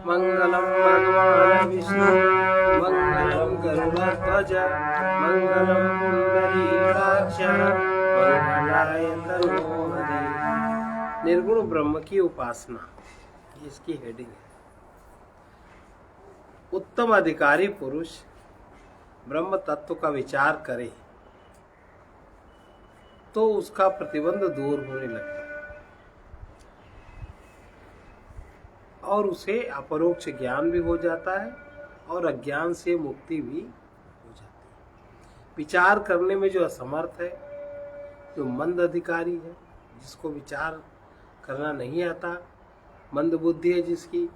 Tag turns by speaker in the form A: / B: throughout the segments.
A: मंगलम भगवान विष्णु मंगलम गरुड़ध्वज मंगलम पुंडरीकाक्ष मंगलाय तनोहरि। निर्गुण ब्रह्म की उपासना, इसकी हेडिंग है। उत्तम अधिकारी पुरुष ब्रह्म तत्व का विचार करे तो उसका प्रतिबंध दूर होने लगता है और उसे अपरोक्ष ज्ञान भी हो जाता है और अज्ञान से मुक्ति भी हो जाती है। विचार करने में जो असमर्थ है, जो मंद अधिकारी है, जिसको विचार करना नहीं आता, मंद बुद्धि है जिसकी,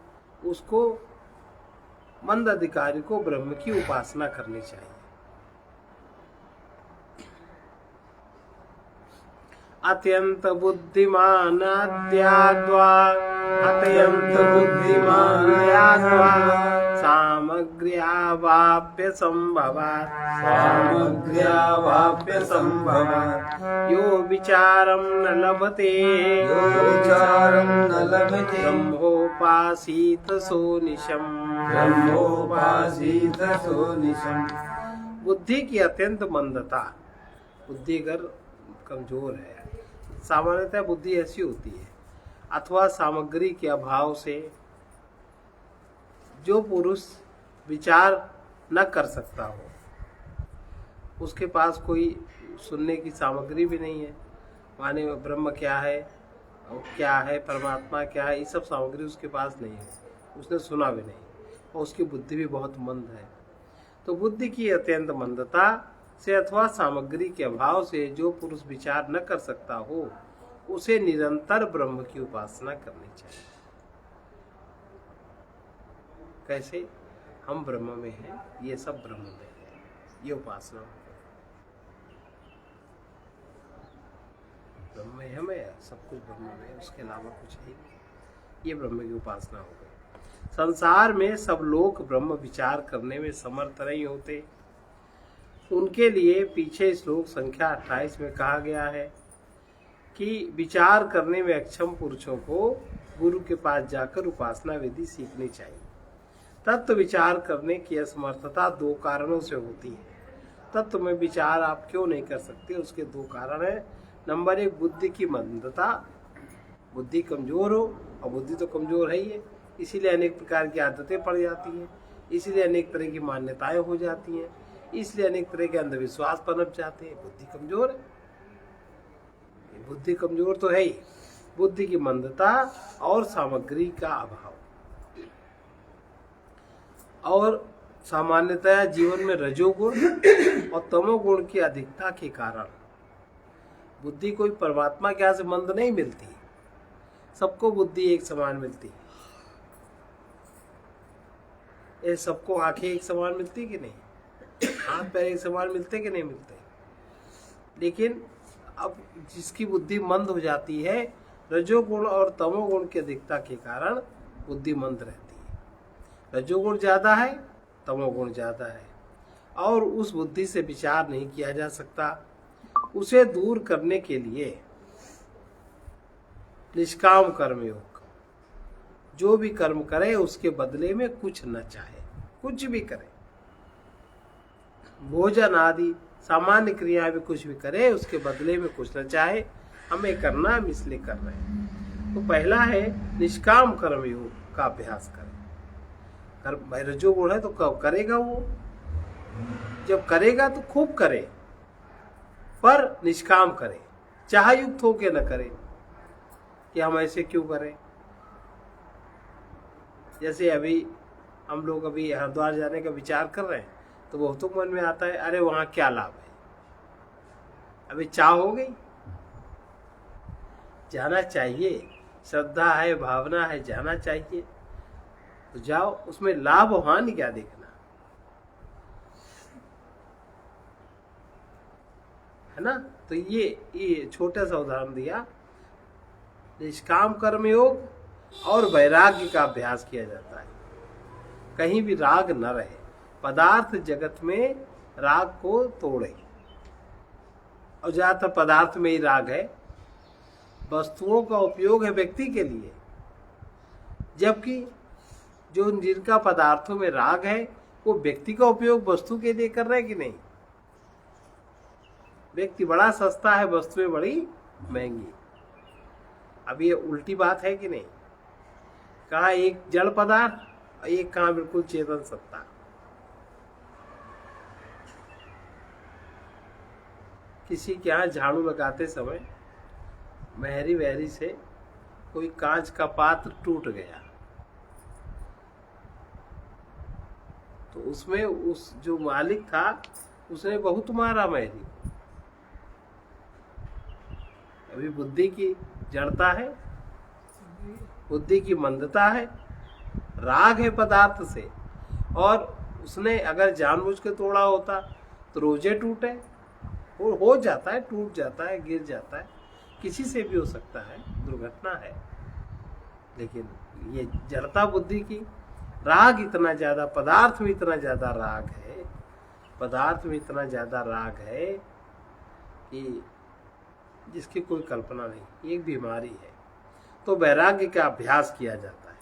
A: उसको मंद अधिकारी को ब्रह्म की उपासना करनी चाहिए। अत्यंत बुद्धिमान अत्याद्वा अत्यंत बुद्धिमान याद्वा सामग्र्यावाप्य संभवात्
B: सामग्र्यावाप्य संभवात्
A: यो विचारं न लभते
B: यो विचारं न लभते
A: ब्रह्मोपासीत सोनिशम्
B: ब्रह्मोपासीत सोनिशम्।
A: बुद्धि की अत्यंत मंदता, बुद्धि अगर कमजोर है, सामान्यतः बुद्धि ऐसी होती है, अथवा सामग्री के अभाव से जो पुरुष विचार न कर सकता हो, उसके पास कोई सुनने की सामग्री भी नहीं है, माने ब्रह्म क्या है और क्या है, परमात्मा क्या है, ये सब सामग्री उसके पास नहीं है, उसने सुना भी नहीं और उसकी बुद्धि भी बहुत मंद है। तो बुद्धि की अत्यंत मंदता से अथवा सामग्री के अभाव से जो पुरुष विचार न कर सकता हो, उसे निरंतर ब्रह्म की उपासना करनी चाहिए। कैसे? हम ब्रह्म में हैं, ये सब ब्रह्म में है, ये उपासना। ब्रह्म में हम है, सब कुछ ब्रह्म में है, उसके अलावा कुछ है, ये ब्रह्म की उपासना हो गई। संसार में सब लोग ब्रह्म विचार करने में समर्थ नहीं होते। उनके लिए पीछे श्लोक संख्या 28 में कहा गया है कि विचार करने में अक्षम पुरुषों को गुरु के पास जाकर उपासना विधि सीखनी चाहिए। तत्व विचार करने की असमर्थता दो कारणों से होती है। तत्व में विचार आप क्यों नहीं कर सकते, उसके दो कारण है। नंबर 1, बुद्धि की मंदता, बुद्धि कमजोर हो, और बुद्धि तो कमजोर है ही है, इसीलिए अनेक प्रकार की आदतें पड़ जाती हैं, इसीलिए अनेक तरह की मान्यताएं हो जाती हैं, इसलिए अनेक तरह के अंधविश्वास पनप जाते हैं। बुद्धि कमजोर है, बुद्धि कमजोर तो है ही। बुद्धि की मंदता और सामग्री का अभाव, और सामान्यतः जीवन में रजोगुण और तमोगुण की अधिकता के कारण बुद्धि कोई परमात्मा के यहाँ से मंद नहीं मिलती। सबको बुद्धि एक समान मिलती है। ये सबको आंखें एक समान मिलती कि नहीं, हाथ पैर एक समान मिलते कि नहीं मिलते। लेकिन अब जिसकी बुद्धि मंद हो जाती है, रजोगुण और तमोगुण की अधिकता के कारण बुद्धि मंद रहती है। रजोगुण ज्यादा है, तमोगुण ज्यादा है, और उस बुद्धि से विचार नहीं किया जा सकता। उसे दूर करने के लिए निष्काम कर्म योग, जो भी कर्म करे उसके बदले में कुछ न चाहे, कुछ भी करे, भोजन आदि सामान्य क्रिया भी कुछ भी करे, उसके बदले में कुछ न चाहे, हमें करना, हम इसलिए कर रहे हैं। तो पहला है निष्काम कर्म योग का अभ्यास करें। रजोगुण है तो कब करेगा, वो जब करेगा तो खूब करे, पर निष्काम करे, चाह युक्त होके न करे कि हम ऐसे क्यों करें। जैसे अभी हम लोग अभी हरिद्वार जाने का विचार कर रहे हैं, तो बहुतों मन में आता है, अरे वहां क्या लाभ है। अभी चाह हो गई, जाना चाहिए, श्रद्धा है, भावना है, जाना चाहिए, तो जाओ। उसमें लाभ हानि क्या देखना है ना। तो ये छोटा सा उदाहरण दिया। निष्काम कर्म योग और वैराग्य का अभ्यास किया जाता है। कहीं भी राग न रहे, पदार्थ जगत में राग को तोड़े, और ज्यादातर पदार्थ में ही राग है। वस्तुओं का उपयोग है व्यक्ति के लिए, जबकि जो जिनका पदार्थों में राग है वो व्यक्ति का उपयोग वस्तु के लिए कर रहे कि नहीं। व्यक्ति बड़ा सस्ता है, वस्तुएं बड़ी महंगी। अब ये उल्टी बात है कि नहीं। कहा एक जड़ पदार्थ, एक कहा बिल्कुल चेतन सत्ता। किसी के यहाँ झाड़ू लगाते समय महरी वहरी से कोई कांच का पात्र टूट गया, तो उसमें उस जो मालिक था उसने बहुत मारा महरी। अभी बुद्धि की जड़ता है, बुद्धि की मंदता है, राग है पदार्थ से, और उसने अगर जानबूझ के तोड़ा होता तो रोजे टूटे। वो हो जाता है, टूट जाता है, गिर जाता है, किसी से भी हो सकता है, दुर्घटना है। लेकिन ये जड़ता बुद्धि की, राग इतना ज्यादा, पदार्थ में इतना ज्यादा राग है, पदार्थ में इतना ज्यादा राग है कि जिसकी कोई कल्पना नहीं। एक बीमारी है। तो वैराग्य का अभ्यास किया जाता है।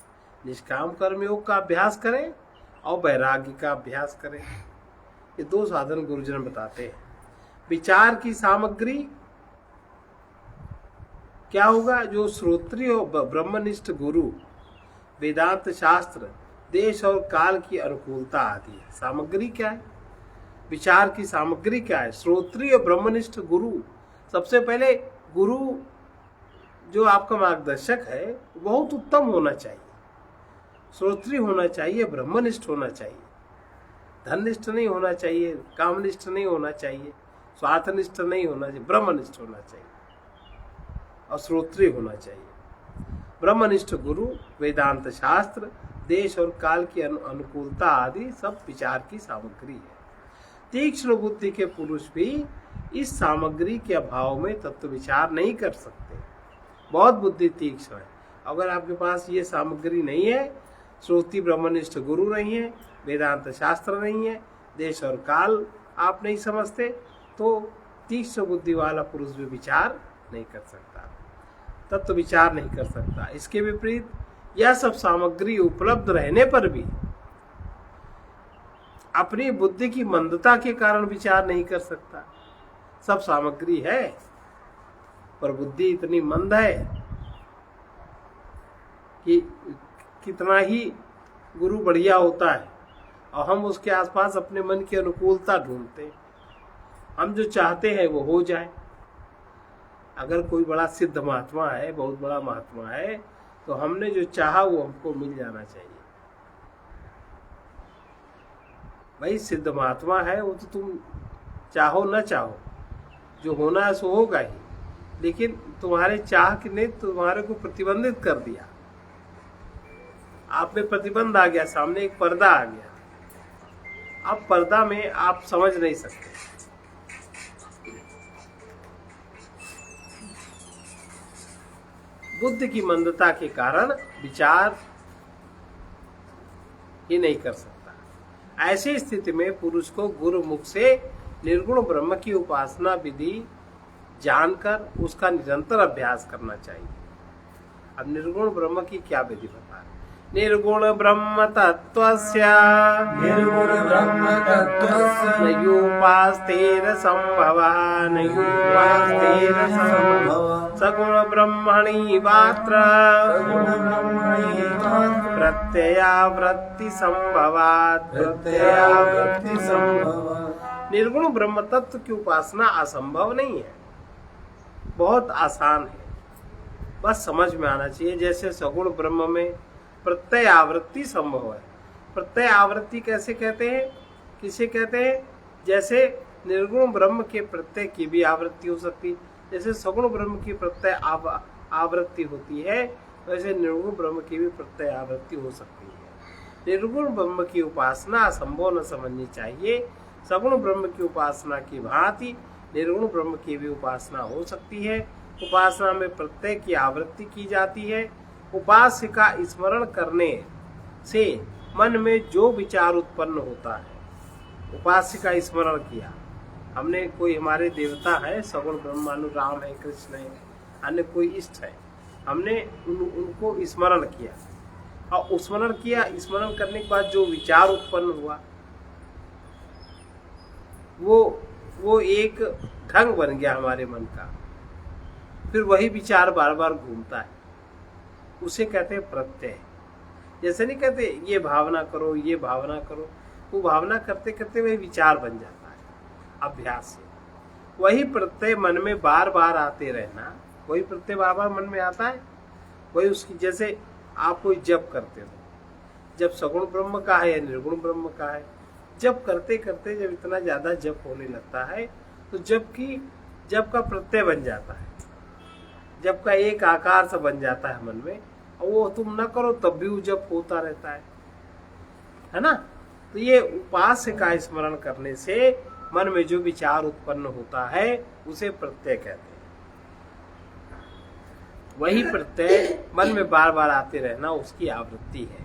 A: निष्काम कर्म योग का अभ्यास करें और वैराग्य का अभ्यास करें। ये दो साधन गुरुजन बताते हैं। विचार की सामग्री क्या होगा? जो श्रोत्रिय हो, ब्रह्मनिष्ठ गुरु, वेदांत शास्त्र, देश और काल की अनुकूलता आदि है। सामग्री क्या है? विचार की सामग्री क्या है? श्रोत्रिय ब्रह्मनिष्ठ गुरु। सबसे पहले गुरु जो आपका मार्गदर्शक है बहुत उत्तम होना चाहिए, श्रोत्रिय होना चाहिए, ब्रह्मनिष्ठ होना चाहिए, धननिष्ठ नहीं होना चाहिए, कामनिष्ठ नहीं होना चाहिए, स्वार्थनिष्ठ नहीं होना चाहिए, ब्रह्मनिष्ठ होना चाहिए और श्रोत्रिय होना चाहिए। ब्रह्मनिष्ठ गुरु, वेदांत शास्त्र, देश और काल की अनुकूलता आदि सब विचार की सामग्री है। तीक्ष्ण बुद्धि के पुरुष भी इस सामग्री के अभाव में तत्व विचार नहीं कर सकते। बहुत बुद्धि तीक्ष्ण है। अगर आपके पास ये सामग्री नहीं है, श्रोति ब्रह्मनिष्ठ गुरु नहीं है, वेदांत शास्त्र नहीं है, देश और काल आप नहीं समझते, तो तीक्ष्ण बुद्धि वाला पुरुष भी विचार नहीं कर सकता, तत्व विचार नहीं कर सकता। इसके विपरीत यह सब सामग्री उपलब्ध रहने पर भी अपनी बुद्धि की मंदता के कारण विचार नहीं कर सकता। सब सामग्री है पर बुद्धि इतनी मंद है कि कितना ही गुरु बढ़िया होता है और हम उसके आसपास अपने मन की अनुकूलता ढूंढते हैं। हम जो चाहते हैं वो हो जाए। अगर कोई बड़ा सिद्ध महात्मा है, बहुत बड़ा महात्मा है, तो हमने जो चाहा वो हमको मिल जाना चाहिए। भाई सिद्ध महात्मा है वो तो तुम चाहो न चाहो, जो होना है सो होगा ही, लेकिन तुम्हारे चाह के ने तुम्हारे को प्रतिबंधित कर दिया। आप में प्रतिबंध आ गया, सामने एक पर्दा आ गया। अब पर्दा में आप समझ नहीं सकते। बुद्धि की मंदता के कारण विचार ही नहीं कर सकता। ऐसी स्थिति में पुरुष को गुरु मुख से निर्गुण ब्रह्म की उपासना विधि जानकर उसका निरंतर अभ्यास करना चाहिए। अब निर्गुण ब्रह्म की क्या विधि बता रहे? निर्गुण ब्रह्म तत्वस्य
B: निर्गुण ब्रह्म तत्वस्य
A: नयोपास्तेर संभवः नयोपास्तेर संभवः सगुण ब्रह्मणि मात्र प्रत्ययावृत्ति संभवात्
B: प्रत्ययावृत्ति संभवात्।
A: निर्गुण ब्रह्म तत्व की उपासना असंभव नहीं है, बहुत आसान है, बस समझ में आना चाहिए। जैसे सगुण ब्रह्म में प्रत्यय आवृत्ति संभव है। प्रत्यय आवृत्ति कैसे कहते हैं? किसे कहते हैं? जैसे निर्गुण ब्रह्म के प्रत्यय की भी आवृत्ति हो सकती है, जैसे सगुण ब्रह्म की प्रत्यय आवृत्ति होती है, वैसे निर्गुण ब्रह्म की भी प्रत्यय आवृत्ति हो सकती है। निर्गुण ब्रह्म की उपासना असंभव न समझनी चाहिए। सगुण ब्रह्म की उपासना की भांति निर्गुण ब्रह्म की भी उपासना हो सकती है। उपासना में प्रत्यय की आवृत्ति की जाती है। उपास्य का स्मरण करने से मन में जो विचार उत्पन्न होता है, उपास्य का स्मरण किया हमने, कोई हमारे देवता है सगुण ब्रह्मानु, राम है, कृष्ण है, अन्य कोई इष्ट है, हमने उनको स्मरण किया और स्मरण किया, स्मरण करने के बाद जो विचार उत्पन्न हुआ वो एक ढंग बन गया हमारे मन का, फिर वही विचार बार बार घूमता है, उसे कहते हैं प्रत्यय। जैसे नहीं कहते ये भावना करो, ये भावना करो, वो भावना करते करते वही विचार बन जाता है अभ्यास से। वही प्रत्यय मन में बार बार आते रहना, वही प्रत्यय बार बार मन में आता है, वही उसकी, जैसे आप कोई जप करते हो, जब सगुण ब्रह्म का है या निर्गुण ब्रह्म का है, जप करते करते जब इतना ज्यादा जप होने लगता है तो जप का प्रत्यय बन जाता है, जप का एक आकार सा बन जाता है मन में, और वो तुम न करो तब भी वो जप होता रहता है ना। तो ये उपास्य का स्मरण करने से मन में जो विचार उत्पन्न होता है उसे प्रत्यय कहते हैं। वही प्रत्यय मन में बार बार आते रहना उसकी आवृत्ति है।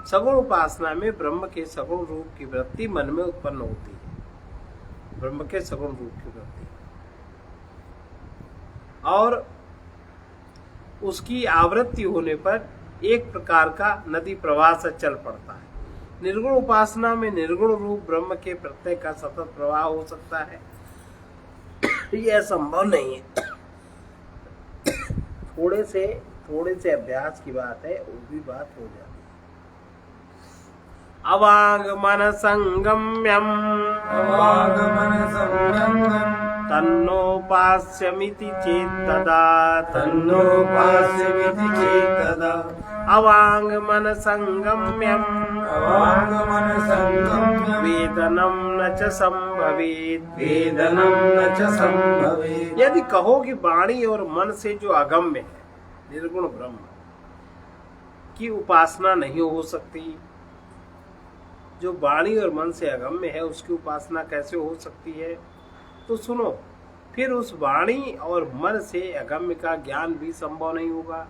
A: सगुण उपासना में ब्रह्म के सगुण रूप की वृत्ति मन में उत्पन्न होती है, ब्रह्म के सगुण रूप की वृत्ति, और उसकी आवृत्ति होने पर एक प्रकार का नदी प्रवाह से चल पड़ता है। निर्गुण उपासना में निर्गुण रूप ब्रह्म के प्रत्यय का सतत प्रवाह हो सकता है, यह संभव नहीं है। थोड़े से अभ्यास की बात है, वो भी बात हो जाती है। अवागमन संगम्यम तन्नोपास्यमिति चेत्तदा अवाङ्मन संगम्यम वेदनम न च संभवेत्। यदि कहो कि वाणी और मन से जो अगम्य है निर्गुण ब्रह्म की उपासना नहीं हो सकती, जो वाणी और मन से अगम्य है उसकी उपासना कैसे हो सकती है, तो सुनो, फिर उस वाणी और मन से अगम्य का ज्ञान भी संभव नहीं होगा।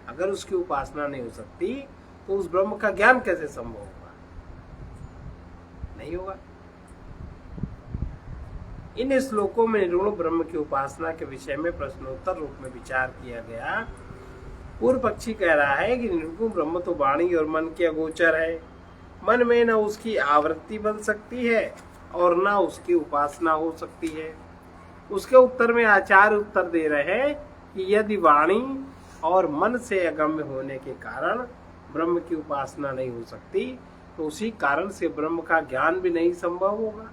A: अगर उसकी उपासना नहीं हो सकती तो उस ब्रह्म का ज्ञान कैसे संभव होगा, नहीं होगा। इन श्लोकों में निर्गुण ब्रह्म की उपासना के विषय में प्रश्नोत्तर रूप में विचार किया गया। पूर्व पक्षी कह रहा है कि निर्गुण ब्रह्म तो वाणी और मन के अगोचर है, मन में न उसकी आवृत्ति बन सकती है और न उसकी उपासना हो सकती है। उसके उत्तर में आचार्य उत्तर दे रहे हैं कि यदि वाणी और मन से अगम्य होने के कारण ब्रह्म की उपासना नहीं हो सकती तो उसी कारण से ब्रह्म का ज्ञान भी नहीं संभव होगा।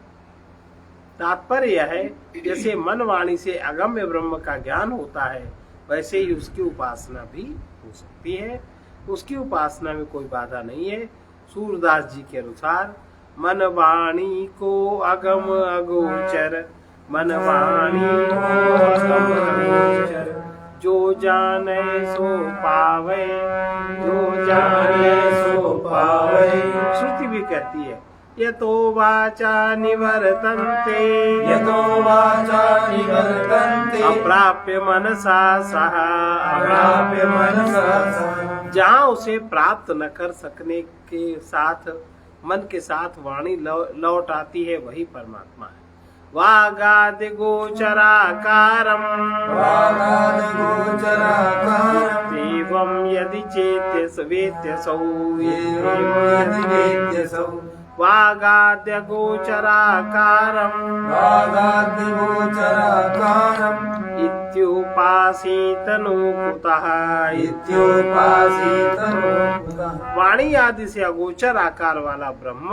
A: तात्पर्य यह है, जैसे मन वाणी से अगम्य ब्रह्म का ज्ञान होता है वैसे ही उसकी उपासना भी हो सकती है, उसकी उपासना में कोई बाधा नहीं है। सूरदास जी के अनुसार मन वाणी को अगम अगोचर, मन वाणी को अगम अगोचर, जो जाने सो पावे, जो जाने सो पावे। श्रुति भी कहती है यतो वाचा निवर्तन्ते,
B: यतो वाचा निवर्तन्ते,
A: अप्राप्य मनसा सह,
B: अप्राप्य मनसा सह।
A: जहाँ उसे प्राप्त न कर सकने के साथ मन के साथ वाणी लौट आती है वही परमात्मा है। वागादि गोचराकारम,
B: वागादि गोचराकारम,
A: एवं यदि चेत्य वेत्यसौ,
B: यदि वेत्यसौ।
A: वागाद्य गोचराकारम,
B: वागादि गोचराकारम,
A: इत्युपासीतनु कुतः,
B: इत्युपासीतनु कुतः।
A: वाणी आदि से अगोचर आकार वाला ब्रह्म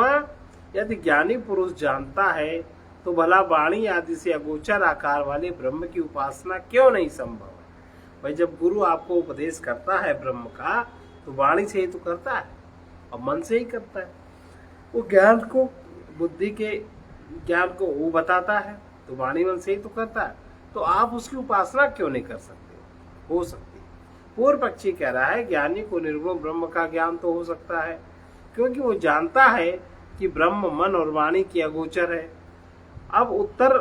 A: यदि ज्ञानी पुरुष जानता है तो भला वाणी आदि से अगोचर आकार वाले ब्रह्म की उपासना क्यों नहीं संभव है। भाई जब गुरु आपको उपदेश करता है ब्रह्म का तो वाणी से ही तो करता है और मन से ही करता है। वो ज्ञान को, बुद्धि के ज्ञान को वो बताता है तो वाणी मन से ही तो करता है, तो आप उसकी उपासना क्यों नहीं कर सकते, हो सकती। पूर्व पक्षी कह रहा है ज्ञानी को निर्गुण ब्रह्म का ज्ञान तो हो सकता है क्योंकि वो जानता है कि ब्रह्म मन और वाणी की अगोचर है। अब उत्तर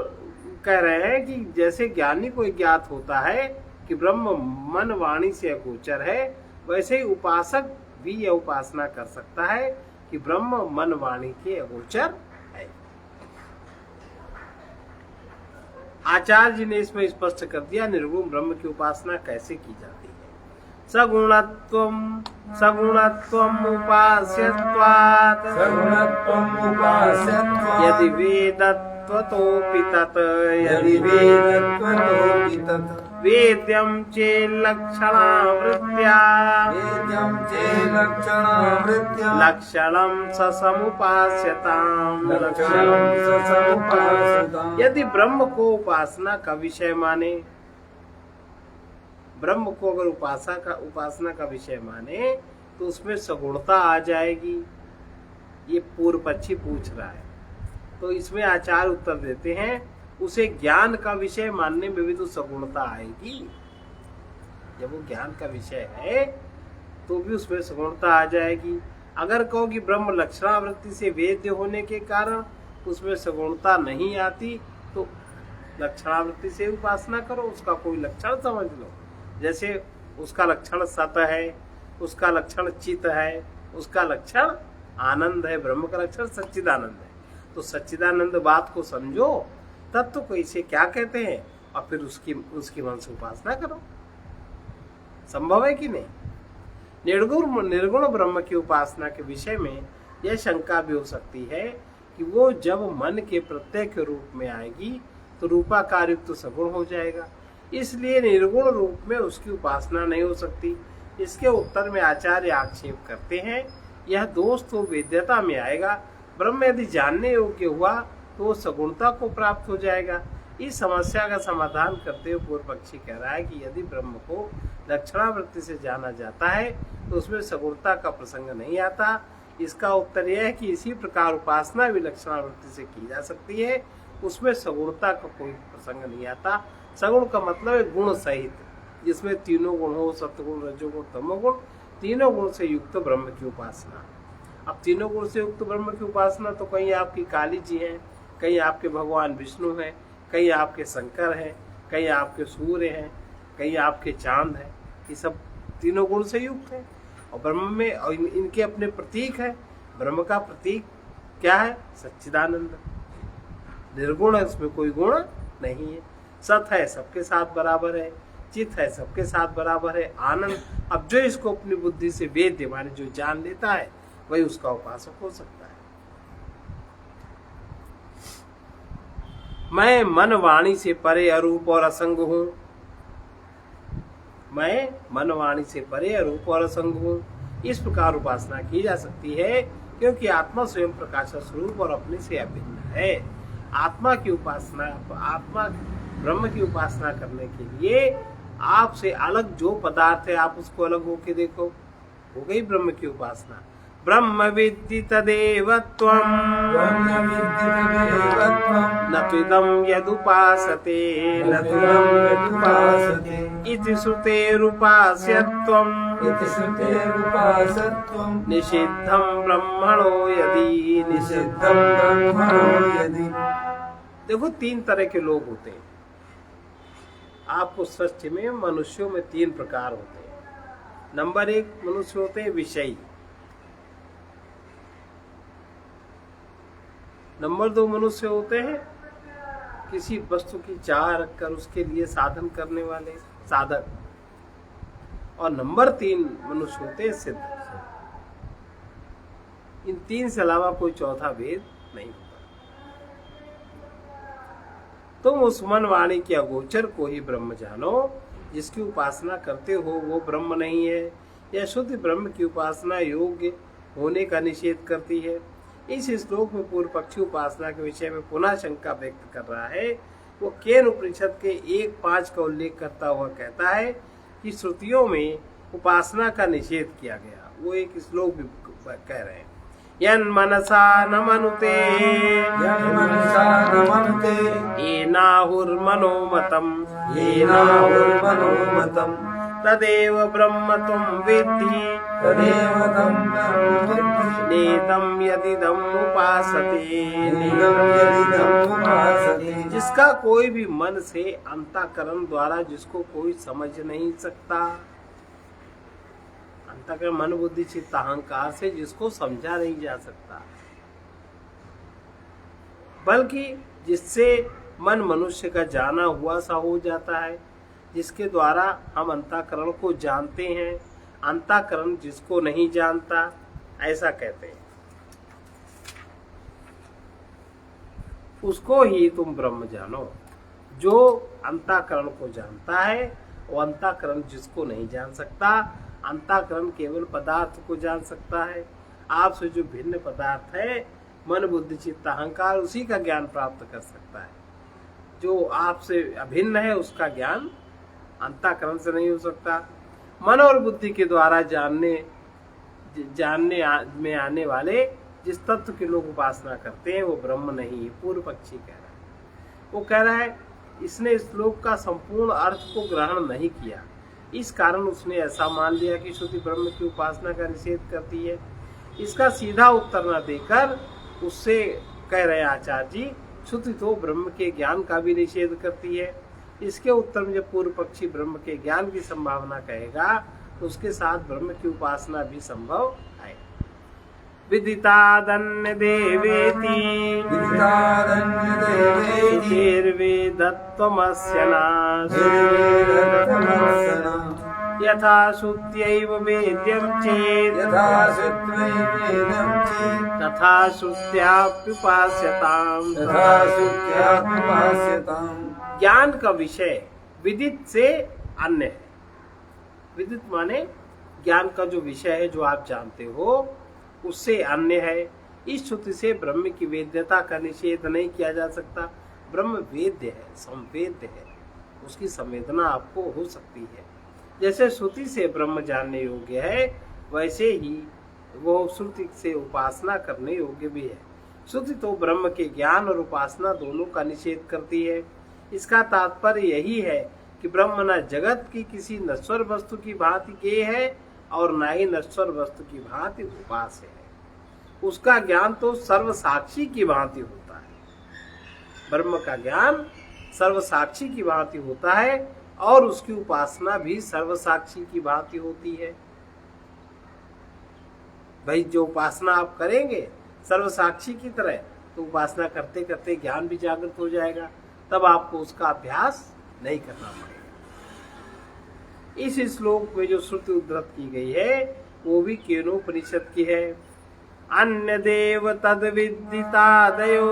A: कह रहे हैं कि जैसे ज्ञानी को ज्ञात होता है कि ब्रह्म मन वाणी से अगोचर है, वैसे ही उपासक भी यह उपासना कर सकता है कि ब्रह्म मन वाणी के अगोचर है। आचार्य जी ने इसमें स्पष्ट कर दिया निर्गुण ब्रह्म की उपासना कैसे की जाती है। सगुणत्वम् उपास्यत्वात्
B: सगुणत्वम् उपास्यत्वात्
A: यदि वेदत्वतोऽपि तत्
B: यदि वेदत्वतोऽपि तत्
A: वेद्यं चेल्लक्षणावृत्त्या
B: वेद्यं चेल्लक्षणावृत्त्या
A: लक्षणं स समुपास्यताम्
B: लक्षणं स समुपास्यताम्।
A: यदि ब्रह्म को उपासना का विषय माने, ब्रह्म को अगर उपासना का विषय माने तो उसमें सगुणता आ जाएगी। ये पूर्व पक्षी पूछ रहा है, तो इसमें आचार्य उत्तर देते हैं उसे ज्ञान का विषय मानने में भी तो सगुणता आएगी। जब वो ज्ञान का विषय है तो भी उसमें सगुणता आ जाएगी। अगर कहो कि ब्रह्म लक्षणावृत्ति से वेद्य होने के कारण उसमें सगुणता नहीं आती तो लक्षणावृत्ति से उपासना करो, उसका कोई लक्षण समझ लो। जैसे उसका लक्षण सत है, उसका लक्षण चित है, उसका लक्षण आनंद है, ब्रह्म का लक्षण सच्चिदानंद है। तो सच्चिदानंद बात को समझो, तत्व को इसे क्या कहते हैं, और फिर उसकी मन से उपासना करो। संभव है कि नहीं? निर्गुण ब्रह्म की उपासना के विषय में यह शंका भी हो सकती है कि वो जब मन के प्रत्यय के रूप में आएगी तो रूपाकार युक्त तो सगुण हो जाएगा, इसलिए निर्गुण रूप में उसकी उपासना नहीं हो सकती। इसके उत्तर में आचार्य आक्षेप करते हैं यह दोष तो वेद्यता में आएगा। ब्रह्म यदि जानने योग्य हुआ तो वो सगुणता को प्राप्त हो जाएगा। इस समस्या का समाधान करते हुए पूर्व पक्षी कह रहा है कि यदि ब्रह्म को लक्षणावृत्ति से जाना जाता है तो उसमें सगुणता का प्रसंग नहीं आता। इसका उत्तर यह है कि इसी प्रकार उपासना भी लक्षणावृत्ति से की जा सकती है, उसमें सगुणता का कोई प्रसंग नहीं आता। सगुण का मतलब है गुण सहित, जिसमें तीनों गुण हो, सत्वगुण, रजोगुण, तमोगुण, तीनों गुण से युक्त ब्रह्म की उपासना। अब तीनों गुण से युक्त ब्रह्म की उपासना तो कहीं आपकी काली जी है, कहीं आपके भगवान विष्णु है, कहीं आपके शंकर है, कहीं आपके सूर्य हैं, कहीं आपके चांद है। ये सब तीनों गुण से युक्त है। और ब्रह्म में और इनके अपने प्रतीक है। ब्रह्म का प्रतीक क्या है? सच्चिदानंद। निर्गुण है, उसमें कोई गुण नहीं है। सत है, सबके साथ बराबर है। चित है, सबके साथ बराबर है। आनंद, अब जो इसको अपनी बुद्धि से वेद्य माने जो जान लेता है वही उसका उपासक हो सकता है। मैं मन वाणी से परे अरूप और असंग हूं। मैं मन वाणी से परे अरूप और असंग हूं। इस प्रकार उपासना की जा सकती है क्योंकि आत्मा स्वयं प्रकाश स्वरूप और अपने से अभिन्न है। आत्मा की उपासना, आत्मा ब्रह्म की उपासना करने के लिए आपसे अलग जो पदार्थ है आप उसको अलग होके देखो, हो गई ब्रह्म की उपासना। ब्रह्म विद्धि तदेव त्वम् न त्विदं यदुपासते इति श्रुतेरुपास्यत्वम् निषिद्धं ब्रह्मणो यदि। देखो, तीन तरह के लोग होते हैं। आपको सृष्टि में मनुष्यों में तीन प्रकार होते हैं। नंबर एक मनुष्य होते हैं विषयी। नंबर दो मनुष्य होते हैं किसी वस्तु की चाह रखकर उसके लिए साधन करने वाले साधक। और नंबर तीन मनुष्य होते हैं सिद्ध। इन तीन से अलावा कोई चौथा भेद नहीं होता। तुम उस मन वाणी के अगोचर को ही ब्रह्म जानो जिसकी उपासना करते हो वो ब्रह्म नहीं है। यह शुद्ध ब्रह्म की उपासना योग्य होने का निषेध करती है। इस श्लोक में पूर्व पक्षी उपासना के विषय में पुनः शंका व्यक्त कर रहा है। वो केन उपनिषद के 1:5 का उल्लेख करता हुआ कहता है कि श्रुतियों में उपासना का निषेध किया गया। वो एक श्लोक भी कह रहे हैं, यन् मनसा न मनुते येनाहुर्मनोमतम् तदेव ब्रह्म त्वं विद्धि नेदं यदिदम् उपासते। जिसका कोई भी मन से अंतःकरण द्वारा जिसको कोई समझ नहीं सकता, अंतःकरण मन बुद्धि चित्त अहंकार से जिसको समझा नहीं जा सकता, बल्कि जिससे मन मनुष्य का जाना हुआ सा हो जाता है, जिसके द्वारा हम अंतःकरण को जानते हैं, अंतःकरण जिसको नहीं जानता, ऐसा कहते हैं। उसको ही तुम ब्रह्म जानो। जो अंतःकरण को जानता है वो अंतःकरण जिसको नहीं जान सकता। अंतःकरण केवल पदार्थ को जान सकता है। आपसे जो भिन्न पदार्थ है, मन बुद्धि चित्त अहंकार, उसी का ज्ञान प्राप्त कर सकता है। जो आपसे अभिन्न है उसका ज्ञान अंतःकरण से नहीं हो सकता। मन और बुद्धि के द्वारा जानने में आने वाले जिस तत्व की लोग उपासना करते हैं वो ब्रह्म नहीं है। पूर्व पक्षी कह रहा है, वो कह रहा है इसने इस श्लोक का संपूर्ण अर्थ को ग्रहण नहीं किया, इस कारण उसने ऐसा मान लिया कि श्रुति ब्रह्म की उपासना का निषेध करती है। इसका सीधा उत्तर न देकर उससे कह रहे आचार्य जी, श्रुति तो ब्रह्म के ज्ञान का भी निषेध करती है। इसके उत्तर में जब पूर्व पक्षी ब्रह्म के ज्ञान की संभावना कहेगा तो उसके साथ ब्रह्म की उपासना भी संभव है। विदितादन्य देवेति वेदत्वमस्य यथा श्रुत्यैव वेद्यं चेत् तथा श्रुत्याप्युपास्यताम्। ज्ञान का विषय विदित से अन्य है। विदित माने ज्ञान का जो विषय है, जो आप जानते हो, उससे अन्य है। इस श्रुति से ब्रह्म की वेद्यता का निषेध नहीं किया जा सकता। ब्रह्म वेद्य है, संवेद्य है, उसकी संवेदना आपको हो सकती है। जैसे श्रुति से ब्रह्म जानने योग्य है, वैसे ही वो श्रुति से उपासना करने योग्य भी है। श्रुति तो ब्रह्म के ज्ञान और उपासना दोनों का निषेध करती है। इसका तात्पर्य यही है कि ब्रह्म न जगत की किसी नश्वर वस्तु की भांति ज्ञेय है और न ही नश्वर वस्तु की भांति उपास्य है। उसका ज्ञान तो सर्व साक्षी की भांति होता है। ब्रह्म का ज्ञान सर्व साक्षी की भांति होता है और उसकी उपासना भी सर्व साक्षी की भांति होती है। भाई जो उपासना आप करेंगे सर्व साक्षी की तरह, तो उपासना करते करते ज्ञान भी जागृत हो जाएगा, तब आपको उसका अभ्यास नहीं करना पड़ेगा। इस श्लोक में जो श्रुति उद्धृत की गई है वो भी केनोपनिषद की है। अन्य देव तद विदितादयो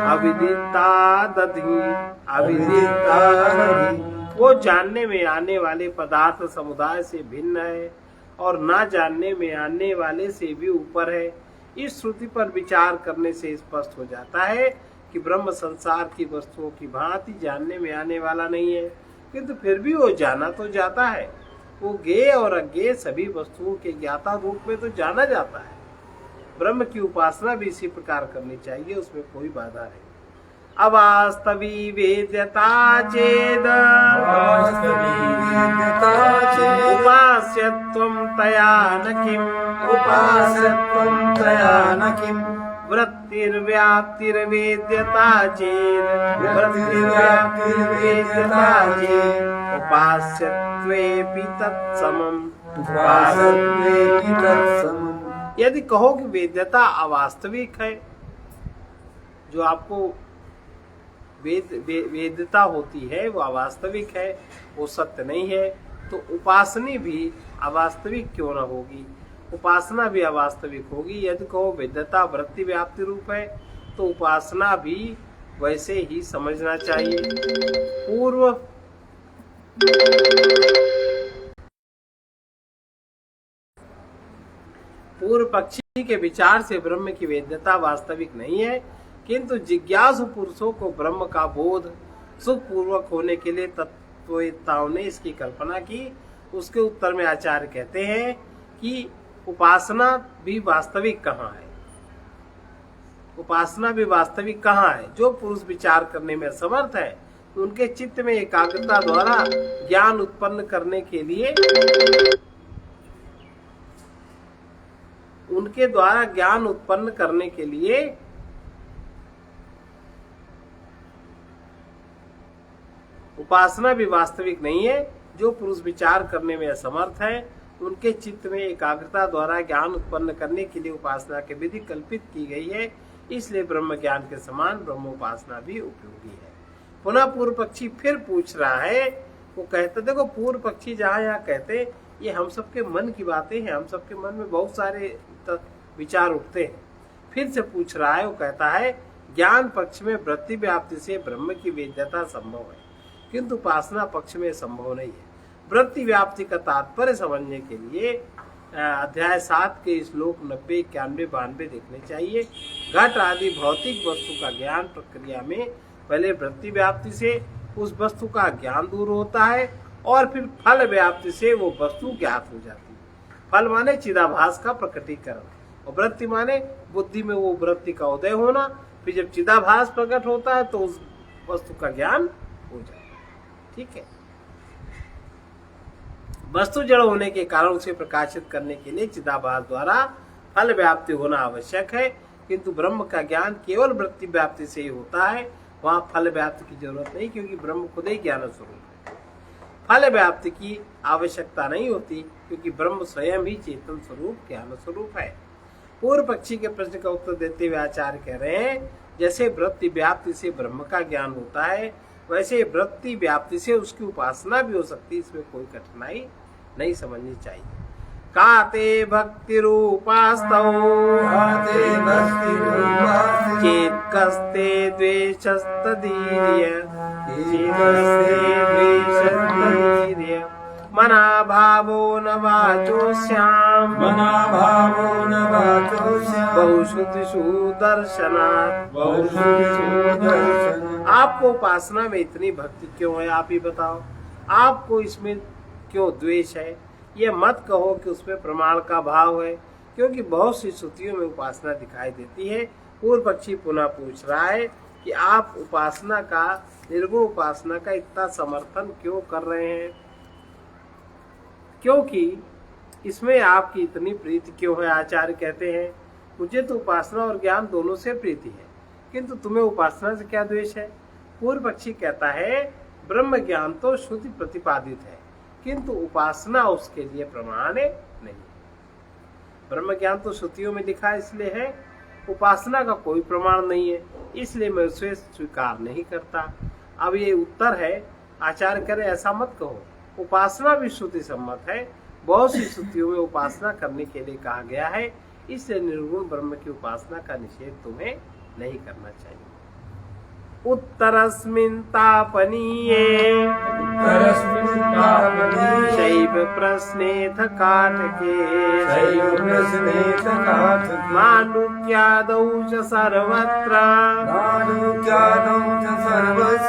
A: अविदिता दधि अविदिता, वो जानने में आने वाले पदार्थ समुदाय से भिन्न है और ना जानने में आने वाले से भी ऊपर है। इस श्रुति पर विचार करने से स्पष्ट हो जाता है कि ब्रह्म संसार की वस्तुओं की भांति जानने में आने वाला नहीं है, किंतु फिर भी वो जाना तो जाता है। वो ज्ञेय और अज्ञेय सभी वस्तुओं के ज्ञाता रूप में तो जाना जाता है। ब्रह्म की उपासना भी इसी प्रकार करनी चाहिए, उसमें कोई बाधा नहीं। अवास्तवी वेद्यता चेद उपास्यत्वं तया न किम् वृत्तिर्व्याप्तिर्वेद्यता चेत् उपास्यत्वेऽपि तत्समम्। यदि कहो कि वेद्यता अवास्तविक है, जो आपको वेद्यता होती है वो अवास्तविक है, वो सत्य नहीं है, तो उपासनी भी अवास्तविक क्यों न होगी, उपासना भी अवास्तविक होगी। यदि कहो वेद्यता वृत्ति व्याप्ति रूप है, तो उपासना भी वैसे ही समझना चाहिए। पूर्व पक्षी के विचार से ब्रह्म की वेद्यता वास्तविक नहीं है, किंतु जिज्ञासु पुरुषों को ब्रह्म का बोध सुख पूर्वक होने के लिए तत्ववेत्ताओं ने इसकी कल्पना की। उसके उत्तर में आचार्य कहते हैं कि उपासना भी वास्तविक कहाँ है, उपासना भी वास्तविक कहाँ है। जो पुरुष विचार करने में समर्थ है, उनके चित्त में एकाग्रता द्वारा ज्ञान उत्पन्न करने के लिए उनके द्वारा ज्ञान उत्पन्न करने के लिए उपासना भी वास्तविक नहीं है। जो पुरुष विचार करने में असमर्थ है, उनके चित्त में एकाग्रता द्वारा ज्ञान उत्पन्न करने के लिए उपासना की विधि कल्पित की गई है। इसलिए ब्रह्म ज्ञान के समान ब्रह्मोपासना भी उपयोगी है। पुनः पूर्व पक्षी फिर पूछ रहा है। वो कहते, देखो पूर्व पक्षी जहाँ यहाँ कहते, ये हम सबके मन की बातें हैं, हम सबके मन में बहुत सारे विचार उठते हैं। फिर से पूछ रहा है, वो कहता है ज्ञान पक्ष में वृत्ति व्याप्ति से ब्रह्म की वेद्यता संभव है, किंतु उपासना पक्ष में संभव नहीं है। वृत्ति व्याप्ति का तात्पर्य समझने के लिए अध्याय 7 के श्लोक 90, 91, 92 देखने चाहिए। घट आदि भौतिक वस्तु का ज्ञान प्रक्रिया में पहले वृत्ति व्याप्ति से उस वस्तु का ज्ञान दूर होता है और फिर फल व्याप्ति से वो वस्तु ज्ञात हो जाती है। फल माने चिदाभास का प्रकटीकरण, और वृत्ति माने बुद्धि में वो वृत्ति का उदय होना। फिर जब चिदाभास प्रकट होता है तो उस वस्तु का ज्ञान हो जाता है। ठीक है। वस्तु जड़ होने के कारण उसे प्रकाशित करने के लिए चिदाभास द्वारा फल व्याप्ति होना आवश्यक है, किंतु ब्रह्म का ज्ञान केवल वृत्ति व्याप्ति से ही होता है। वहां फल व्याप्ति की जरूरत नहीं, क्योंकि ब्रह्म खुद ही ज्ञान स्वरूप है। फल व्याप्ति की आवश्यकता नहीं होती, क्योंकि ब्रह्म स्वयं ही चेतन स्वरूप ज्ञान स्वरूप है। पूर्व पक्षी के प्रश्न का उत्तर देते हुए आचार्य कह रहे हैं, जैसे वृत्ति व्याप्ति से ब्रह्म का ज्ञान होता है, वैसे वृत्ति व्याप्ति से उसकी उपासना भी हो सकती है। इसमें कोई कठिनाई नहीं समझनी चाहिए। काते भक्ति रूपास्तौ चेत कस्ते द्वेषस्तदीर्य मना भावो न वाचोस्याम बहुश्रुतिषु दर्शनात्। आपको उपासना में इतनी भक्ति क्यों है, आप ही बताओ। आपको इसमें क्यों द्वेष है? ये मत कहो कि उसमें प्रमाण का भाव है, क्योंकि बहुत सी श्रुतियों में उपासना दिखाई देती है। पूर्व पक्षी पुनः पूछ रहा है कि आप उपासना का, निर्गुण उपासना का इतना समर्थन क्यों कर रहे हैं, क्योंकि इसमें आपकी इतनी प्रीति क्यों है। आचार्य कहते हैं, मुझे तो उपासना और ज्ञान दोनों से प्रीति है, किंतु तुम्हें उपासना से क्या द्वेष है। पूर्व पक्षी कहता है, ब्रह्म ज्ञान तो श्रुति प्रतिपादित है, किंतु उपासना उसके लिए प्रमाण नहीं। ब्रह्म ज्ञान तो श्रुतियों में लिखा इसलिए है, उपासना का कोई प्रमाण नहीं है, इसलिए मैं उसे स्वीकार नहीं करता। अब ये उत्तर है। आचार्य करे ऐसा मत कहो, उपासना भी श्रुति सम्मत है। बहुत सी श्रुतियों में उपासना करने के लिए कहा गया है, इसलिए निर्गुण ब्रह्म की उपासना का निषेध तुम्हें नहीं करना चाहिए। उत्तरस्मिन् तापनीये शैव प्रश्नेथ काठके माण्डुक्यादौ च सर्वत्र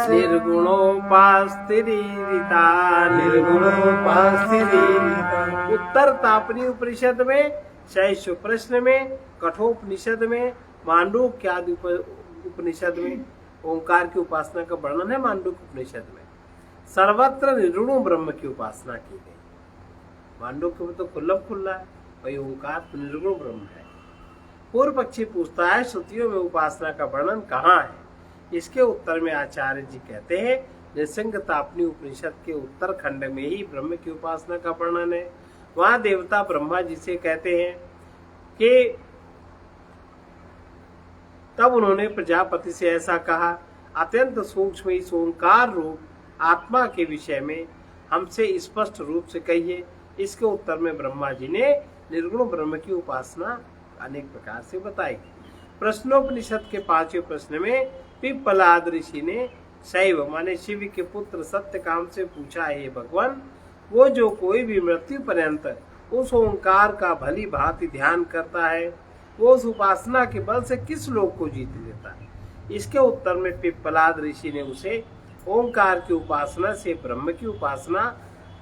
A: निर्गुणोपास्तिरीरिता। उत्तर तापनी उपनिषद में, शैव प्रश्न में, कठोपनिषद में, मांडूक्यादि उपनिषद में ओंकार की उपासना का वर्णन है। मांडूक्य उपनिषद में सर्वत्र निर्गुण ब्रह्म की उपासना की गई। मांडूक्य में तो खुल्ला है, वही ओंकार तो निर्गुण ब्रह्म है। पूर्व पक्षी पूछता है, श्रुतियों में उपासना का वर्णन कहाँ है। इसके उत्तर में आचार्य जी कहते हैं, निसंग तापनी उपनिषद के उत्तर खंड में ही ब्रह्म की उपासना का वर्णन है। वहाँ देवता ब्रह्मा जी से कहते हैं कि तब उन्होंने प्रजापति से ऐसा कहा, अत्यंत सूक्ष्म इस ओंकार रूप आत्मा के विषय में हमसे स्पष्ट रूप से कहिए। इसके उत्तर में ब्रह्मा जी ने निर्गुण ब्रह्म की उपासना अनेक प्रकार से बताई। प्रश्नोपनिषद के 5वें प्रश्न में पिप्पलाद ऋषि ने शैव माने शिव के पुत्र सत्यकाम से पूछा, हे भगवान, वो जो कोई भी मृत्यु पर्यंत उस ओंकार का भली भांति ध्यान करता है, वो उस उपासना के बल से किस लोक को जीत लेता है। इसके उत्तर में पिप्पलाद ऋषि ने उसे ओंकार की उपासना से ब्रह्म की उपासना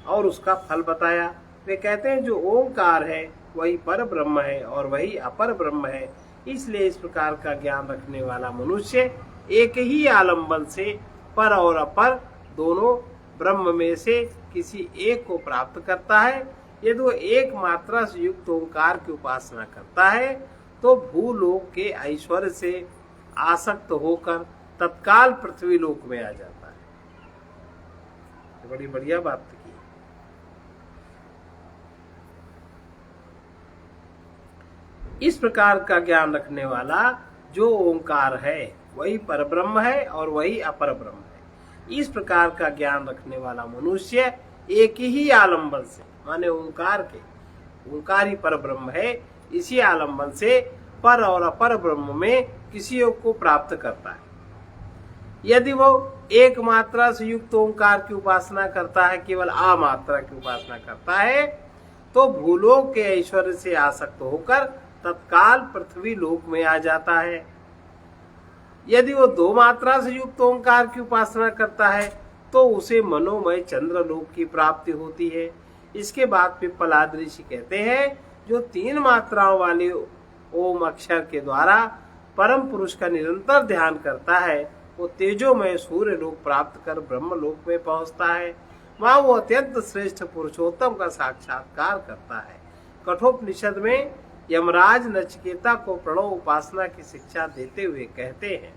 A: और उसका फल बताया। वे कहते हैं, जो ओंकार है वही पर ब्रह्म है और वही अपर ब्रह्म है। इसलिए इस प्रकार का ज्ञान रखने वाला मनुष्य एक ही आलंबन से पर और अपर दोनों ब्रह्म में से किसी एक को प्राप्त करता है। यदि वो एक मात्रा से युक्त ओंकार की उपासना करता है तो भूलोक के ऐश्वर्य से आसक्त होकर तत्काल पृथ्वी लोक में आ जाता है। तो बड़ी बढ़िया बात की। इस प्रकार का ज्ञान रखने वाला जो ओंकार है वही परब्रह्म है और वही अपर ब्रह्म है। इस प्रकार का ज्ञान रखने वाला मनुष्य एक ही आलंबन से, माने ओंकार के, ओंकार ही पर ब्रह्म है, इसी आलंबन से पर और अपर ब्रह्म में किसी को प्राप्त करता है। यदि वो एक मात्रा से युक्त ओंकार की उपासना करता है, केवल आ मात्रा की उपासना करता है, तो भूलोक के ऐश्वर्य से आसक्त होकर तत्काल पृथ्वी लोक में आ जाता है। यदि वो दो मात्रा से युक्त ओंकार की उपासना करता है तो उसे मनोमय चंद्र लोक की प्राप्ति होती है। इसके बाद पिप्पलाद ऋषि कहते हैं, जो 3 मात्राओं वाले ओम अक्षर के द्वारा परम पुरुष का निरंतर ध्यान करता है, वो तेजोमय सूर्य लोक प्राप्त कर ब्रह्म लोक में पहुंचता है। वहां वो अत्यंत श्रेष्ठ पुरुषोत्तम का साक्षात्कार करता है। कठोपनिषद में यमराज नचिकेता को प्रणव उपासना की शिक्षा देते हुए कहते हैं,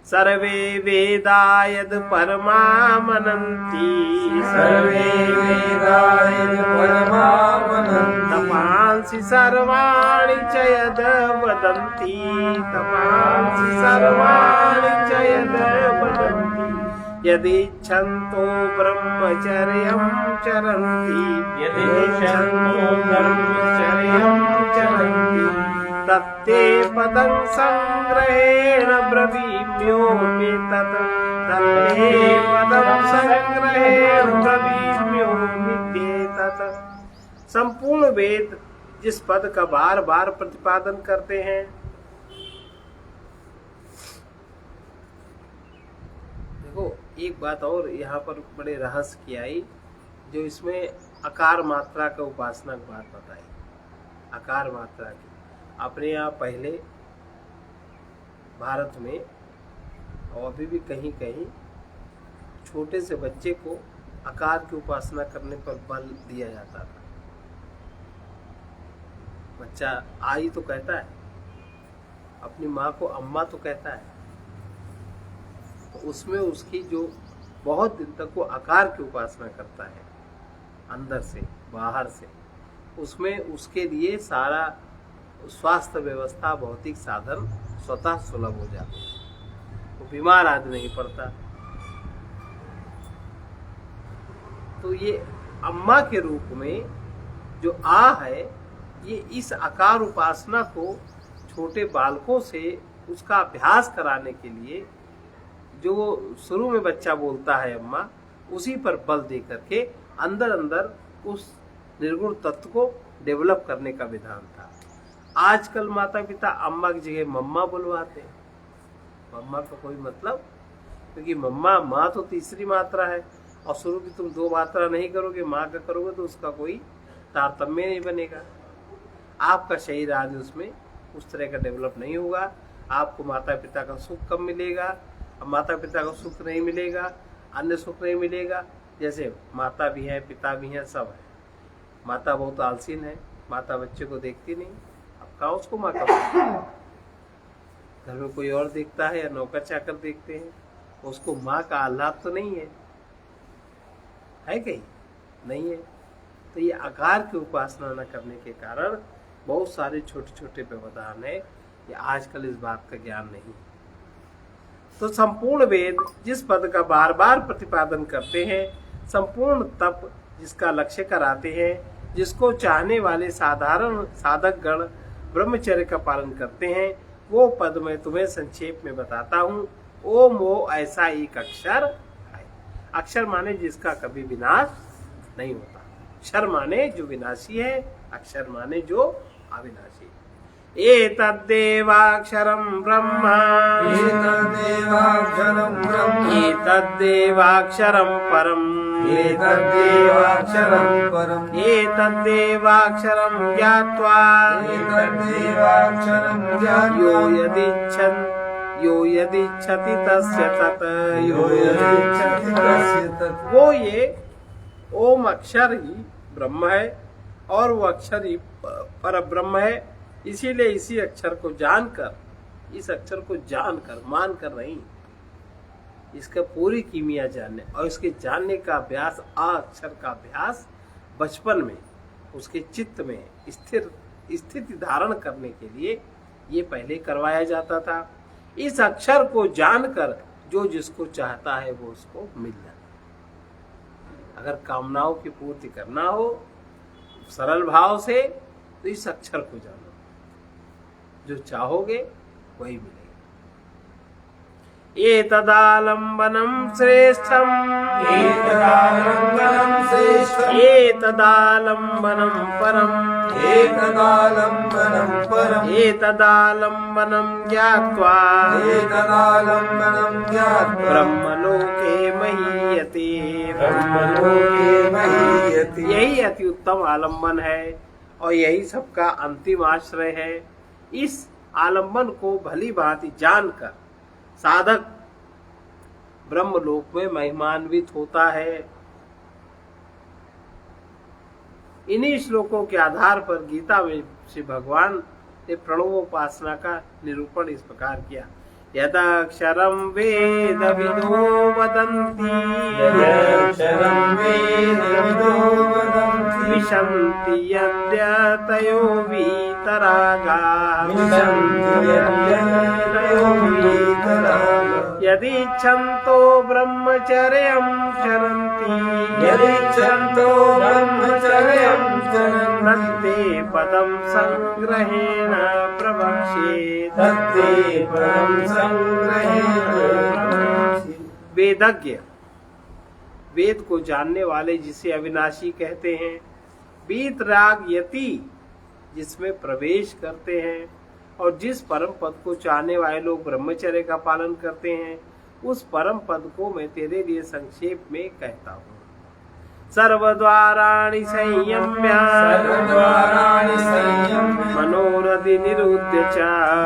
A: सर्वे वेदा यद परमामनन्ति,
B: सर्वे वेदा यद परमामनन्ति,
A: तपांसि सर्वाणि च यद वदन्ति, तपांसि सर्वाणि च यद वदन्ति, यदिच्छन्तो ब्रह्मचर्यं चरन्ति, यदिच्छन्तो ब्रह्मचर्यं चरन्ति, तत्ते पदं संग्रहेण ब्रवीम्योऽपि तत्, तत्ते पदं संग्रहेण ब्रवीम्योऽपि तत्। संपूर्ण वेद जिस पद का बार बार प्रतिपादन करते हैं, देखो एक बात और यहाँ पर बड़े रहस्य की आई, जो इसमें आकार मात्रा का उपासना की बात बताई। आकार मात्रा की अपने यहाँ पहले भारत में और अभी भी कहीं कहीं छोटे से बच्चे को आकार की उपासना करने पर बल दिया जाता था। बच्चा आई तो कहता है, अपनी माँ को अम्मा तो कहता है, तो उसमें उसकी जो बहुत दिन तक वो आकार की उपासना करता है, अंदर से बाहर से, उसमें उसके लिए सारा स्वास्थ्य व्यवस्था, भौतिक साधन स्वतः सुलभ हो जाते हैं, वो बीमार आदमी नहीं पड़ता। तो ये अम्मा के रूप में जो आ है, ये इस आकार उपासना को छोटे बालकों से उसका अभ्यास कराने के लिए, जो शुरू में बच्चा बोलता है अम्मा, उसी पर बल दे करके अंदर अंदर उस निर्गुण तत्व को डेवलप करने का विधान था। आजकल माता पिता अम्मा की जगह मम्मा बुलवाते हैं। मम्मा का कोई मतलब, क्योंकि मम्मा माँ तो तीसरी मात्रा है, और शुरू की तुम 2 मात्रा नहीं करोगे, माँ का करोगे तो उसका कोई तारतम्य नहीं बनेगा। आपका शरीर आज उसमें उस तरह का डेवलप नहीं होगा। आपको माता पिता का सुख कम मिलेगा, अब माता पिता का सुख नहीं मिलेगा, अन्य सुख नहीं मिलेगा। जैसे माता भी है, पिता भी है, सब है। माता बहुत आलसीन है, माता बच्चे को देखती नहीं, अब कहाँ उसको माँ का घर में कोई और देखता है या नौकर चाकर देखते हैं, उसको माँ का आह्लाद तो नहीं है कहीं नहीं है। तो ये आकार की उपासना न करने के कारण बहुत सारे छोटे छोटे व्यवधान है, ये आजकल इस बात का ज्ञान नहीं। तो संपूर्ण वेद जिस पद का बार बार प्रतिपादन करते हैं, संपूर्ण तप जिसका लक्ष्य कराते हैं, जिसको चाहने वाले साधारण साधक गण ब्रह्मचर्य का पालन करते हैं, वो पद मैं तुम्हें संक्षेप में बताता हूँ। ओम वो ऐसा एक अक्षर है। अक्षर माने जिसका कभी विनाश नहीं होता, क्षर माने जो विनाशी है, अक्षर माने जो अविनाशी। एतद्देवाक्षरं ब्रह्म,
B: एतद्देवाक्षरं ब्रह्म,
A: एतद्देवाक्षरं परम्,
B: एतद्देवाक्षरं परम्,
A: एतद्देवाक्षरं ज्ञात्वा,
B: एतद्देवाक्षरं ज्ञात्वा,
A: यो यदिच्छति तस्य तत्,
B: यो यदिच्छति तस्य तत्।
A: वो ये ओम अक्षर ही ब्रह्म है और वो अक्षर ही पर ब्रह्म है। इसीलिए इसी अक्षर को जानकर, इस अक्षर को जानकर, मानकर नहीं, इसका पूरी कीमिया जानने और इसके जानने का अभ्यास, आ अक्षर का अभ्यास बचपन में उसके चित्त में स्थिति धारण करने के लिए ये पहले करवाया जाता था। इस अक्षर को जानकर जो जिसको चाहता है वो उसको मिल जाता है। अगर कामनाओं की पूर्ति करना हो सरल भाव से तो इस अक्षर को जानो, जो चाहोगे वही मिलेगा। एतदालम्बनं श्रेष्ठम्
B: एतदालम्बनं श्रेष्ठम्
A: एतदालम्बनं परम्
B: एतदालम्बनं परम्
A: एतदालम्बनं ज्ञात्वा
B: एतदालम्बनं ज्ञात्वा
A: ब्रह्मलोके महीयते।
B: ब्रह्मलोके महीयते।
A: यही अति उत्तम आलम्बन है और यही सबका अंतिम आश्रय है। इस आलम्बन को भली भांति जानकर साधक ब्रह्मलोक में महिमान्वित होता है। इन्हीं श्लोकों के आधार पर गीता में श्री भगवान ने प्रणवोपासना का निरूपण इस प्रकार किया। यदक्षरं वेद विदो वदन्ति
B: यदक्षरं वेद विदो वदन्ति
A: विशन्ति यद्यतयो वीतरागाः
B: विशन्ति यद्यतयो वीतरागाः
A: यदिच्छन्तो ब्रह्मचर्यं चरन्ति
B: यदिच्छन्तो ब्रह्मचर्यं चरन्ति
A: तत्ते पदं संग्रहेण प्रवक्ष्ये।
B: तत्ते परं संग्रहेण प्रवक्ष्ये।
A: वेदज्ञ, वेद को जानने वाले जिसे अविनाशी कहते हैं, वीतराग यति जिसमें प्रवेश करते हैं, और जिस परम पद को चाहने वाले लोग ब्रह्मचर्य का पालन करते हैं, उस परम पद को मैं तेरे लिए संक्षेप में कहता हूँ। सर्वद्वाराणि संयम्य
B: सर्वद्वाराणि संयम्य
A: मनोरथि निरुद्य च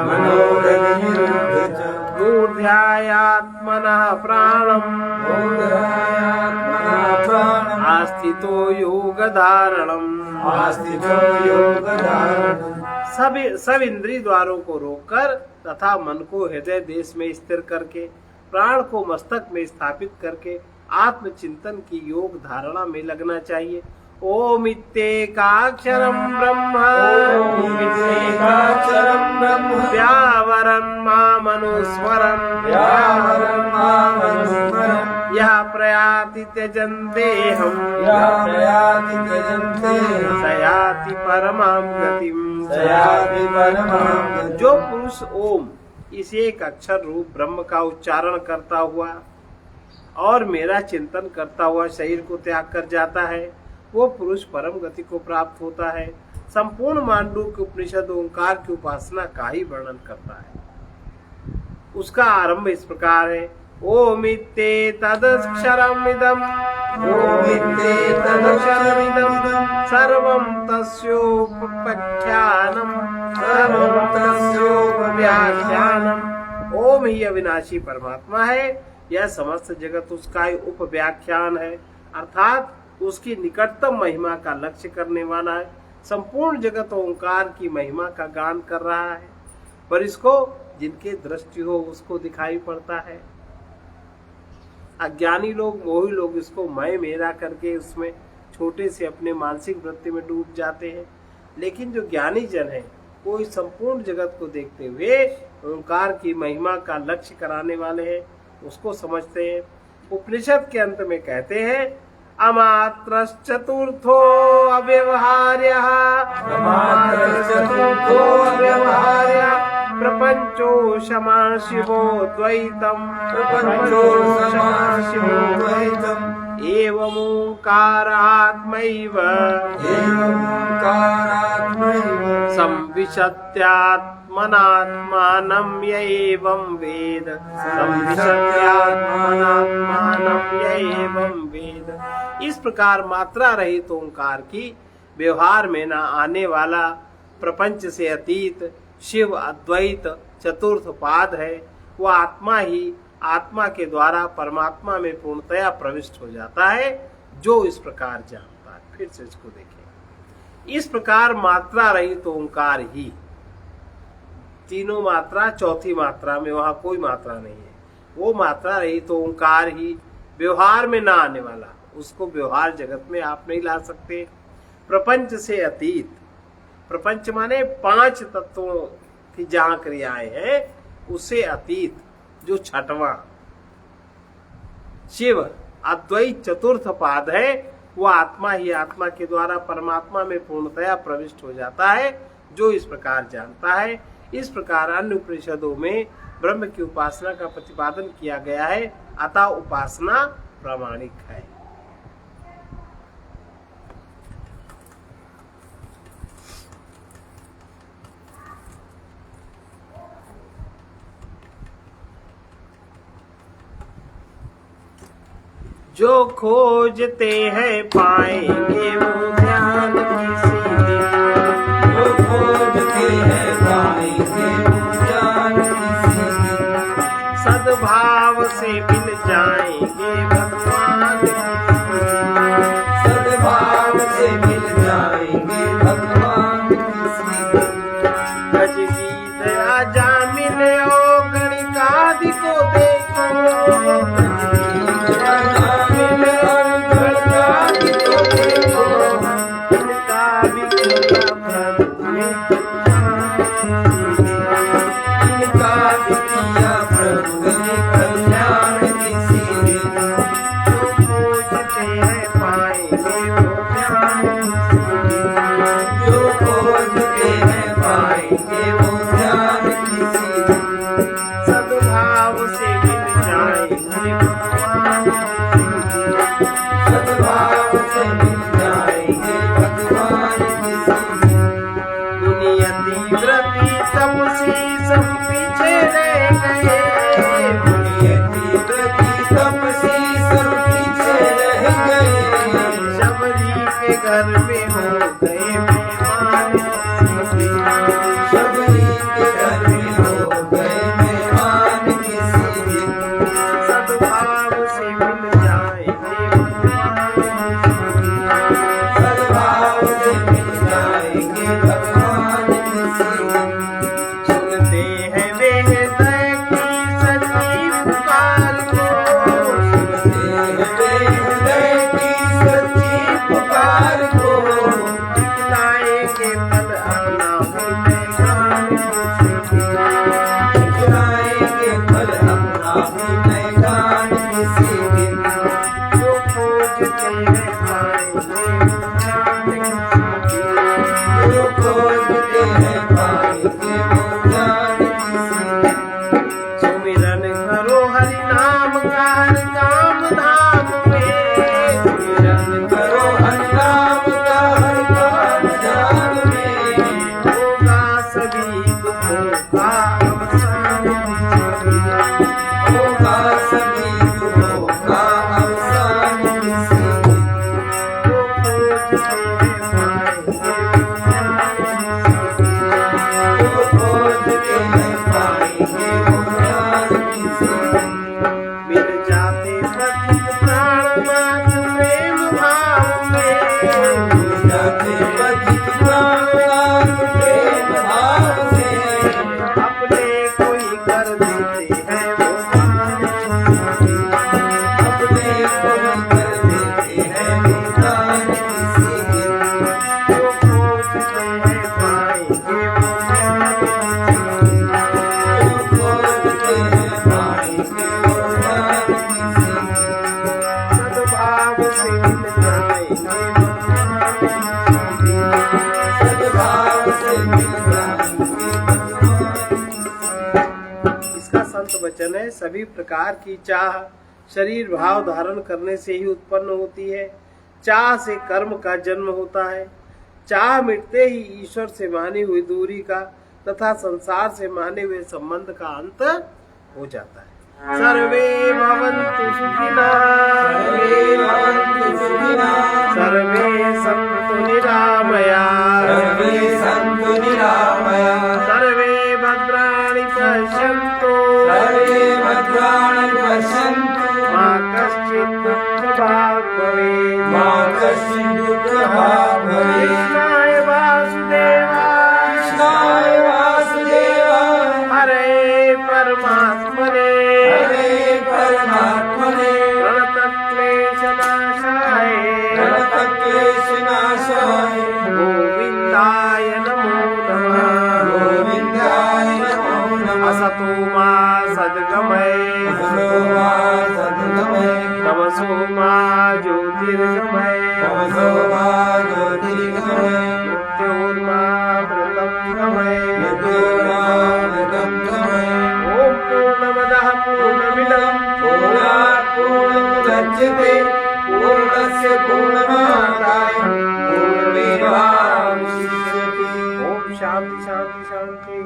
B: मनोरथि निरुद्य च
A: मूर्ध्यायात्मनः प्राणम्
B: मूढायात्मनः प्राणम्
A: आस्थितो योगधारणम्
B: आस्थितो योगधारणम्।
A: सब इंद्रिय द्वारों को रोककर तथा मन को हृदय देश में स्थिर करके प्राण को मस्तक में स्थापित करके आत्मचिंतन की योग धारणा में लगना चाहिए। ओम इत्येकाक्षरं ब्रह्म
B: ओम इत्येकाक्षरं ब्रह्म
A: व्यावरन् मामनुस्मरन्
B: व्यावरन् मामनुस्मरन्
A: यः प्रयाति त्यजन् देहम्
B: यः प्रयाति त्यजन्ते
A: स याति परमां गतिम्।
B: स याति परमां गतिम्।
A: जो पुरुष ओम इस एक अक्षर रूप ब्रह्म का उच्चारण करता हुआ और मेरा चिंतन करता हुआ शरीर को त्याग कर जाता है, वो पुरुष परम गति को प्राप्त होता है। संपूर्ण मांडूक्य उपनिषद ओंकार की उपासना का ही वर्णन करता है। उसका आरंभ इस प्रकार है। ओमित्येतदक्षरमिदम् ओमित्येतदक्षरमिदम् सर्वं तस्योपख्यानम् सर्वं तस्योपव्याख्यानम्। ओम ही अविनाशी परमात्मा है, यह समस्त जगत उसका ही उपव्याख्यान है, अर्थात उसकी निकटतम महिमा का लक्ष्य करने वाला है। संपूर्ण जगत ओंकार की महिमा का गान कर रहा है, पर इसको जिनके दृष्टि हो उसको दिखाई पड़ता है। अज्ञानी लोग, मोही लोग इसको मैं मेरा करके उसमें छोटे से अपने मानसिक वृत्ति में डूब जाते हैं। लेकिन जो ज्ञानी जन है वो इस संपूर्ण जगत को देखते हुए ओंकार की महिमा का लक्ष्य कराने वाले हैं, उसको समझते हैं। उपनिषद के अंत में कहते हैं अमात्रश्चतुर्थो अव्यवहार्यः
B: अमात्रश्चतुर्थो अव्यवहार्यः
A: प्रपंचो क्षमा शिवो द्वैतम्
B: प्रपंचो क्षमा शिवो द्वैतम्
A: एवमोंकारात्मैव
B: एवमोंकारात्मैव
A: संविशत्यात्मनात्मानं य एवं वेद संविशत्यात्मनात्मानं य एवं वेद। इस प्रकार मात्रा रहित ओंकार की व्यवहार में न आने वाला प्रपंच से अतीत शिव अद्वैत चतुर्थ पाद है, वह आत्मा ही आत्मा के द्वारा परमात्मा में पूर्णतया प्रविष्ट हो जाता है, जो इस प्रकार जानता है। फिर से इसको देखें। इस प्रकार मात्रा रहित ओंकार ही, तीनों मात्रा चौथी मात्रा में वहां कोई मात्रा नहीं है, वो मात्रा रहित ओंकार ही व्यवहार में ना आने वाला, उसको व्यवहार जगत में आप नहीं ला सकते। प्रपंच से अतीत, प्रपंच माने पांच तत्वों की जहां क्रियाएं हैं उससे अतीत, जो छठवां शिव अद्वैत चतुर्थ पाद है, वह आत्मा ही आत्मा के द्वारा परमात्मा में पूर्णतया प्रविष्ट हो जाता है, जो इस प्रकार जानता है। इस प्रकार अन्य उपनिषदों में ब्रह्म की उपासना का प्रतिपादन किया गया है, अतः उपासना प्रामाणिक है। जो खोजते हैं पाएंगे वो ध्यान किसी दिन,
B: जो खोजते हैं पाएंगे वो ज्ञान किसी दिन।
A: सद्भाव से मिल जाएंगे भगवान किसी दिन,
B: सद्भाव से मिल जाएंगे भगवान किसी दिन।
A: गजगीत राजा मिले ओ गणिकादि को देखो, घर में हो गए मेहमान,
B: सबरी के घर में हो गए मेहमान किसी दिन।
A: सद्भाव से मिल जाएंगे
B: सद्भाव से मिल जाएंगे भगवान किसी दिन।
A: सुनते हैं वे हृदय की सच्ची पुकार को,
B: सुनते हैं वे हृदय की सच्ची पुकार को।
A: दिखलाएंगे पल अपना हृदय गान किसी दिन,
B: दिखलाएंगे पल अपना हृदय गान किसी दिन।
A: जो खोजते हैं पाएंगे वो ध्यान किसी दिन।
B: जो खोजते हैं पाएंगे वो ज्ञान किसी दिन।
A: सुमिरन करो हरि नाम का हर काम धाम में,
B: सुमिरन करो हरि नाम का हर काम धाम में।
A: होगा सभी दुखों का अवसान किसी दिन।
B: होगा सभी दुखों का अवसान किसी दिन।
A: जो खोजते हैं पाएंगे वो ध्यान किसी दिन।
B: जो खोजते हैं पाएंगे वो ज्ञान किसी दिन।
A: मिल जाते पथिक प्राणनाथ प्रेम भाव में,
B: मिल जाते पथिक प्राणनाथ प्रेम भाव से।
A: अपने कोई कर देते हैं वो दान किसी दिन।
B: अपने को ही कर देते हैं विधान किसी दिन।
A: जो खोजते हैं पाएंगे वो ध्यान किसी दिन।
B: जो खोजते हैं पाएंगे वो ज्ञान किसी दिन।
A: सद्भाव से मिल जाएंगे भगवान किसी दिन।
B: सद्भाव से मिल जाएंगे भगवान किसी दिन।
A: इसका संत वचन है, सभी प्रकार की चाह शरीर भाव धारण करने से ही उत्पन्न होती है। चाह से कर्म का जन्म होता है। चाह मिटते ही ईश्वर से मानी हुई दूरी का तथा संसार से माने हुए संबंध का अंत हो जाता है। सर्वे भवन्तु सुखिनः,
B: सर्वे भवन्तु सुखिनः,
A: सर्वे सन्तु निरामयाः,
B: सर्वे सन्तु निरामयाः,
A: सर्वे भद्राणि पश्यन्तु,
B: सर्वे भद्राणि पश्यन्तु,
A: मा कश्चित् दुःखभाग् भवेत्।
B: मा कश्चित् दुःखभाग् भवेत्।
A: कृष्णाय वासुदेवाय,
B: कृष्णाय वासुदेवाय,
A: हरे परमात्मने,
B: हरे परमात्मने,
A: प्रणतक्लेशनाशाय,
B: प्रणतक्लेशनाशाय,
A: गोविन्दाय नमो नमः।
B: गोविन्दाय नमो नमः।
A: असतो मा सद्गमय,
B: असतो मा सद्गमय, तमसो मा ज्योतिर्गमय
A: मृत्योर्मामृतं गमय
B: मृत्योर्मामृतं गमय
A: ॐ पूर्णमदः पूर्णमिदं
B: पूर्णात् पूर्णमुदच्यते पूर्णस्य पूर्णमादाय पूर्णमेवावशिष्यते
A: ॐ शान्ति शान्ति शान्ति